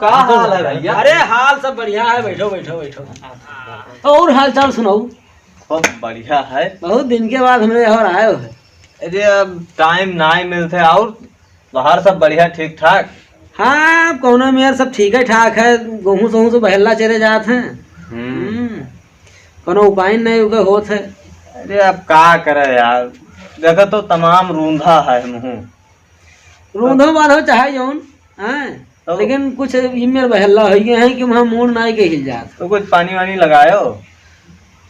का हाल है भैया? अरे हाल सब बढ़िया है, बैठो बैठो बैठो। और हाल चाल सुनाओ। बहुत बढ़िया है। बहुत दिन के बाद हमरे यहाँ आए हो है। अरे अब टाइम नहीं मिलते। और बाहर सब बढ़िया ठीक ठाक? हाँ कोना में यार सब ठीक है ठाक है। गेहूँ सहूँ से बहला चले जाते हैं। कोनो उपाय नहीं उगे होत है। अरे अब का करे यार, देखो तो तमाम रूंधा है मुँह। रूंधो बांधो चाहे जौन है, लेकिन कुछ इमेर बहला हो गए हैं कि वहाँ मूड नाई के हिल जात। तो कुछ पानी वानी लगायो?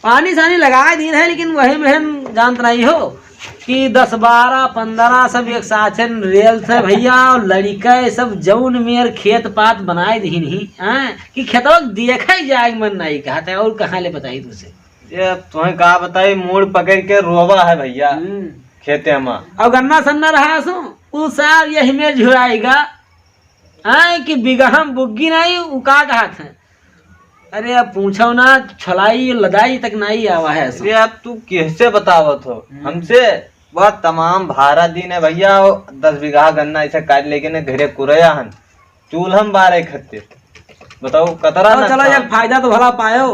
पानी सानी लगाए दिन है, लेकिन वही में जानत नहीं हो कि 10 12 15 सब एक साथ रेल थे भैया। और लड़का सब जौन मेर खेत पात बनाए दीन ही कि खेतवा देखा ही जाए मन नहीं कहते। और कहाँ ले बताई तुझसे? ये तुम्हें कहा बताई, मूड पकड़ के रोवा है भैया खेते में। और गन्ना सन्ना रहा सो उस साल यही में झुराएगा कि बिगह बुग्गी नहीं उका कहा था। अरे अब पूछो ना, छलाई लदाई तक नहीं आवा है। अरे अब तू कैसे बतावत हो हमसे? वह तमाम भारा दिन है भैया। 10 बीघा गन्ना ऐसे काट लेके ने घरे कुरया हन चूल्हम बारे खत्ते। बताओ कतरा ना। चलो यार फायदा तो भला पायो।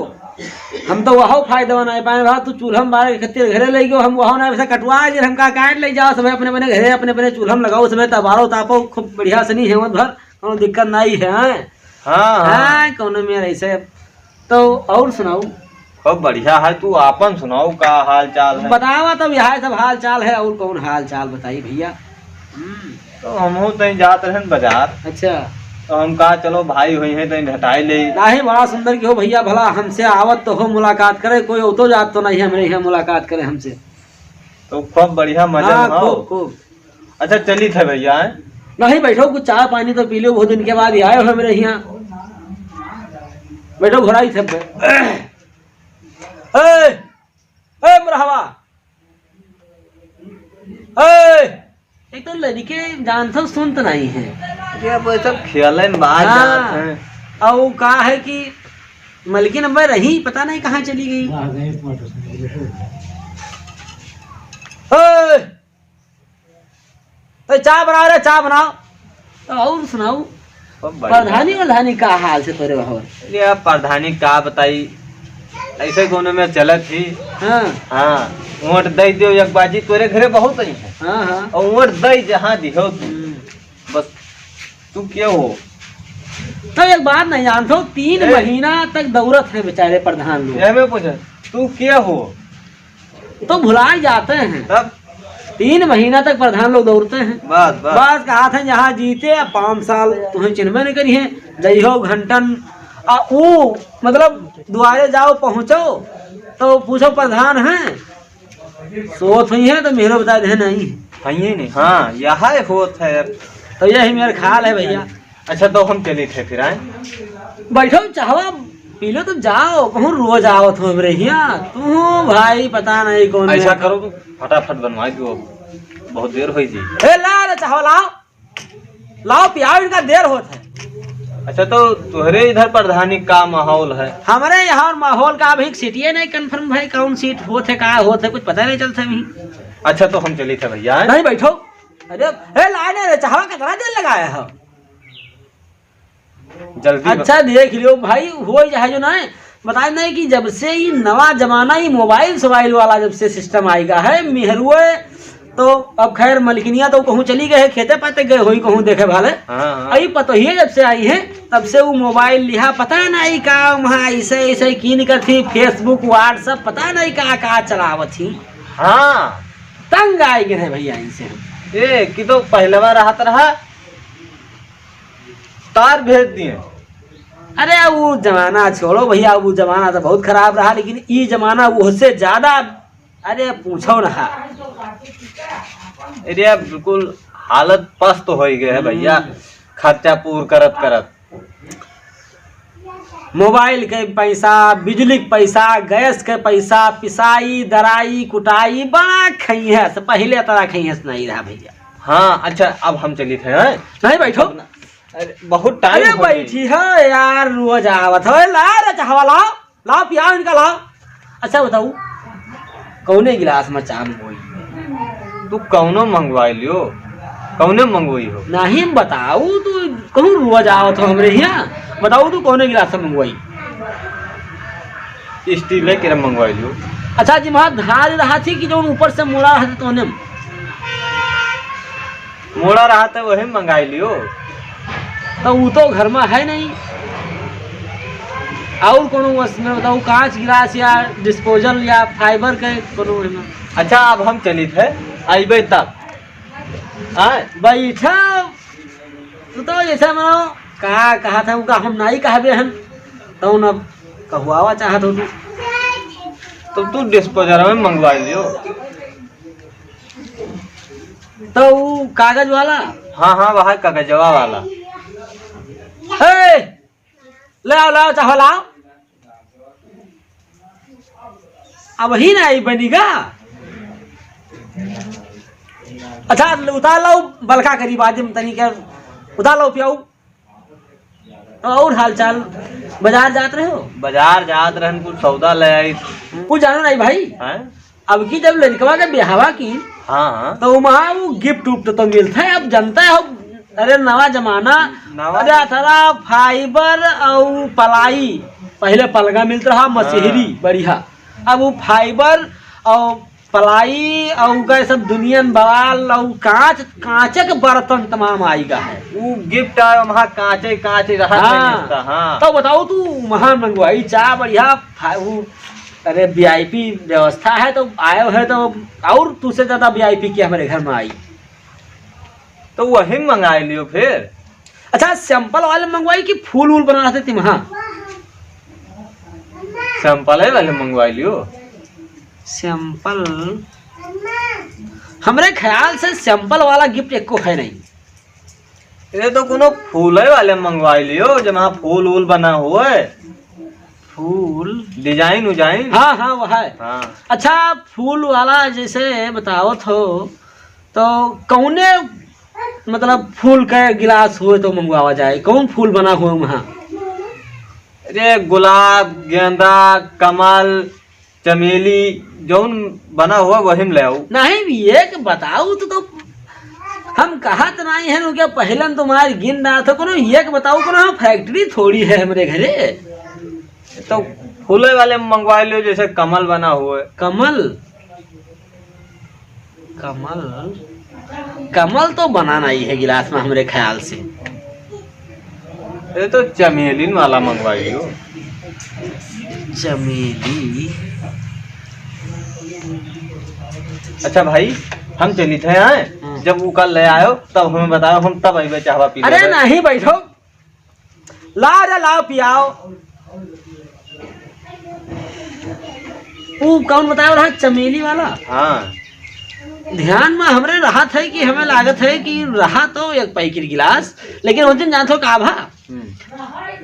हम तो वहाँ फायदा नहीं पाए भाई। तू चूल्हम बारे खत्ते घरे ले गयो, हम वहाँ ना वैसे कटवा जे हम का काट ले जाओ सब अपने अपने घरे अपने अपने चूल्हम लगाओ समय तबारो तापो खूब बढ़िया से नहीं हेमत भर कोनो दिक्कत नहीं है। हाँ कोनो में ऐसे तो। और सुनाओ। खूब बढ़िया है। तू आपन सुनाओ का हाल चाल है? बतावा तब यह सब हाल चाल है। और कौन हाल चाल बताइए भैया। तो हम तहीं जात रहन बाजार। अच्छा तो हम कहा चलो भाई हुई है तहीं भेटाई ले। नहीं बड़ा सुंदर की हो भैया, भला हमसे आवत तो हो मुलाकात करे। कोई तो जात तो नहीं है मेरे यहाँ मुलाकात करे हमसे। तो खूब बढ़िया मजा में हो। खूब। अच्छा चली थे भैया। नहीं बैठो, कुछ चाय पानी तो पी लो। बहुत दिन के बाद ही आए हो मेरे यहाँ। बैठो घोड़ा ही थे। मरहबा। एक तो लड़के जानते सुनते नहीं है। ये सब खेले में बात जात हैं। और का है कि मलकी नंबर रही पता नहीं कहाँ चली गई। चाय बनाओ रे, चाय बनाओ। और सुनाओ प्रधानी वधानी का हाल से तोरे वहाँ? ये प्रधानी का बताई, ऐसे कोनो में चलत थी। हाँ वोट दे दियो एक बाजी तोरे घरे बहुत ही है। और वोट दे जहाँ दिहो तू बस। तू क्या हो? तो एक बात नहीं जानते, 3 महीना तक दौड़त है बेचारे प्रधान लोग। मैं पूछा तू क्या हो? तो भुला जाते हैं। तब 3 महीना तक प्रधान लोग दौड़ते हैं। बस कहा था जहाँ जीते 5 साल तुम्हें चिन्हबे नहीं करी है। जइहो घंटन मतलब द्वारे जाओ पहुँचो तो पूछो प्रधान है सोच हुई है तो मेरे बता दे नहीं। हाँ यह होत है। तो यही मेरा ख्याल है भैया। अच्छा तो हम चले थे फिर आए। बैठो चाहवा पी लो तुम जाओ कहूँ रोज आओ तुम मेरे यहाँ। तू भाई पता नहीं कौन। ऐसा करो तो फटाफट बनवा दो, बहुत देर हो जी। ला चाहो लाओ लाओ पियाओ, इनका देर होता है। अच्छा तो तुम्हारे इधर प्रधानी का माहौल है? हमारे यहाँ माहौल का अभी सीट नहीं कंफर्म भाई, कौन सीट होते का होते कुछ पता नहीं चलता अभी। अच्छा तो हम चले थे भैया। नहीं बैठो। अरे लाने चाहवा कितना देर लगाया है? जल्दी। अच्छा देख लियो भाई हो जाए जो ना बताए नहीं कि जब से ये नवा जमाना ही मोबाइल वाला जब से सिस्टम आएगा है मेहरुए तो अब खैर मलकिनिया तो कहूँ चली गए खेते पाते गए हो कहूँ देखे भाले। अभी पतो ही जब से आई है तब से वो मोबाइल लिया पता नहीं का वहाँ ऐसे ऐसे कीन कर थी फेसबुक व्हाट्सअप पता नहीं का चलावत थी। हाँ तंग आए गए भैया इनसे। ये कि तो पहले बार रहा तार भेज दिए। अरे वो जमाना छोड़ो भैया, वो जमाना तो बहुत खराब रहा, लेकिन ये जमाना वो से ज्यादा अरे पूछो ना। अरे बिल्कुल हालत पस्त हो गए है भैया, खर्चा पूर करत करत। मोबाइल के पैसा, बिजली के पैसा, गैस के पैसा, पिसाई दराई कुटाई बड़ा खई है। पहले तरह खई है नहीं रहा भैया। हाँ अच्छा अब हम चली थे। नहीं बैठो। अरे बहुत टाइम बैठी है यार, रोज आवत है। लाओ लाओ लाओ पियाओ इनका लाओ। अच्छा बताऊ कौने गिलास में चाम होई? तू कौनो मंगवा लियो। कौने मंगवाई हो? नहीं बताऊ तू कहूँ रोज आवत हो हमरे यहाँ, बताऊ तू कौने गिलास से मंगवाई? स्टील के मंगवाई लियो। अच्छा जी वहाँ धार रहा थी कि जो ऊपर से मोड़ा रहा था तो मोड़ा रहा था वही मंगाई लियो। तो वो तो घर में है नहीं। और कोनो उसमें बताओ कांच गिलास या डिस्पोजल या फाइबर के कोनो? अच्छा अब हम चली थे आइबे तब बैठा तू तो जैसे मनो कहा था उनका हम नहीं कहबे हन तो न कहुआवा चाहत हो तो तू डिस्पोजल में मंगवा लियो। तो वो कागज वाला? हाँ वह कागजवा वाला। लाओ चाहो लाओ। अब ही नहीं बनेगा। अच्छा उतार लो बलका करीब आदमी तरीके उतार लो पियाऊ। और हाल चाल बाजार जात रहे हो? बाजार जात रहन कुछ सौदा ले आई। कुछ जानो नहीं भाई है? अब की जब लड़कवा के ब्याहवा की तो वहाँ वो गिफ्ट उफ्ट तो मिलता है। अब जनता है अरे नवा जमाना अरे अथरा फाइबर और पलाई पहले पलगा मिलता रहा मछहरी बढ़िया। अब वो फाइबर और पलाई और सब दुनिया बवाल और कांचे के बर्तन तमाम आएगा है। वो गिफ्ट आया वहाँ कांचे रहा। हाँ। तो बताओ तू वहाँ मंगवाई चाह बढ़िया अरे वीआईपी व्यवस्था है तो आए है तो और तुझसे ज्यादा वीआईपी क्या हमारे घर में आई तो वही मंगा लियो फिर। अच्छा सैंपल वाले मंगवाई कि फूल वूल बना सकती वहाँ? सैंपल वाले मंगवा लियो। सैंपल हमरे ख्याल से सैंपल वाला गिफ्ट एको है नहीं। ये तो कोनो फूल वाले मंगवा लियो जहाँ फूल वूल बना हुआ है। फूल डिजाइन उजाइन? हाँ वो है। हाँ। अच्छा फूल वाला जैसे बताओ तो कौने मतलब फूल का गिलास हुए तो मंगवावा जाए? कौन फूल बना हुआ वहाँ? अरे गुलाब गेंदा कमल चमेली जौन बना हुआ वही ले आओ। नहीं ये कि बताओ तो हम कहा तो नहीं है क्या पहले तुम्हारे गिन रहा था कोनो ये कि बताओ कोनो फैक्ट्री थोड़ी है हमारे घरे। तो फूले वाले मंगवा लियो जैसे कमल बना हुआ है। कमल कमल तो बनाना ही है गिलास में हमारे ख्याल से। ये तो चमेली वाला मंगवा लियो। चमेली? अच्छा भाई हम चली थे यहाँ जब वो कल ले आयो तब हमें बताओ हम तब आई चाहवा पी। अरे नहीं बैठो लाओ पियाओ। वो कौन बताया रहा चमेली वाला? हाँ ध्यान में हमरे रहा था कि हमें लागत है कि रहा तो एक पैकेट गिलास लेकिन उस दिन जानते हो का भा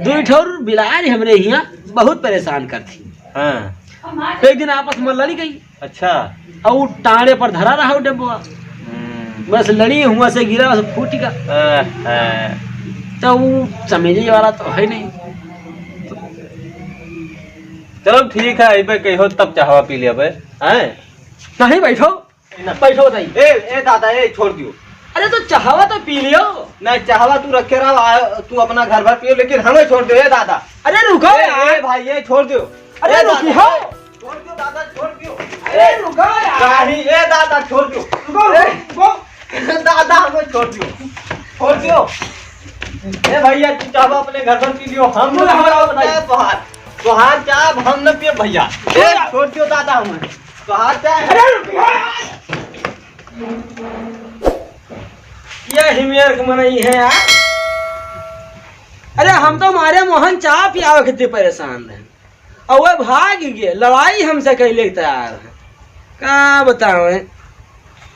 दो ठोर बिलार हमरे यहाँ बहुत परेशान करती। हाँ। एक दिन आपस में लड़ी गई। अच्छा। और टांडे पर धरा रहा डब्बा बस लड़ी हुआ से गिरा बस फूट गया। तो वो चमेली वाला तो है नहीं। चलो ठीक है आई कहो तब चाहवा पी लिया नहीं बैठो बताइए। ए दादा ए छोड़ दियो। अरे तो चाहवा तो पी लियो। नहीं चाहवा तू रखे रहा तू अपना घर भर पियो लेकिन हमें छोड़ दो। दादा अरे रुको यार भाई ये छोड़ दो। अरे रुको छोड़ दो दादा छोड़ दो। अरे रुको यार ए दादा छोड़ दो। दादा हमें छोड़ दो। ए भैया तू चाहवा अपने घर पर पी लियो हम तोहार चाह हम न पिए भैया। छोड़ दियो दादा हमें तोहार चाह। ये हिमेर के मनई है यार। अरे हम तो हमारे मोहन चाह पियावे कितने परेशान है और वह भाग गए लड़ाई हमसे कैले तैयार है। क्या बताओ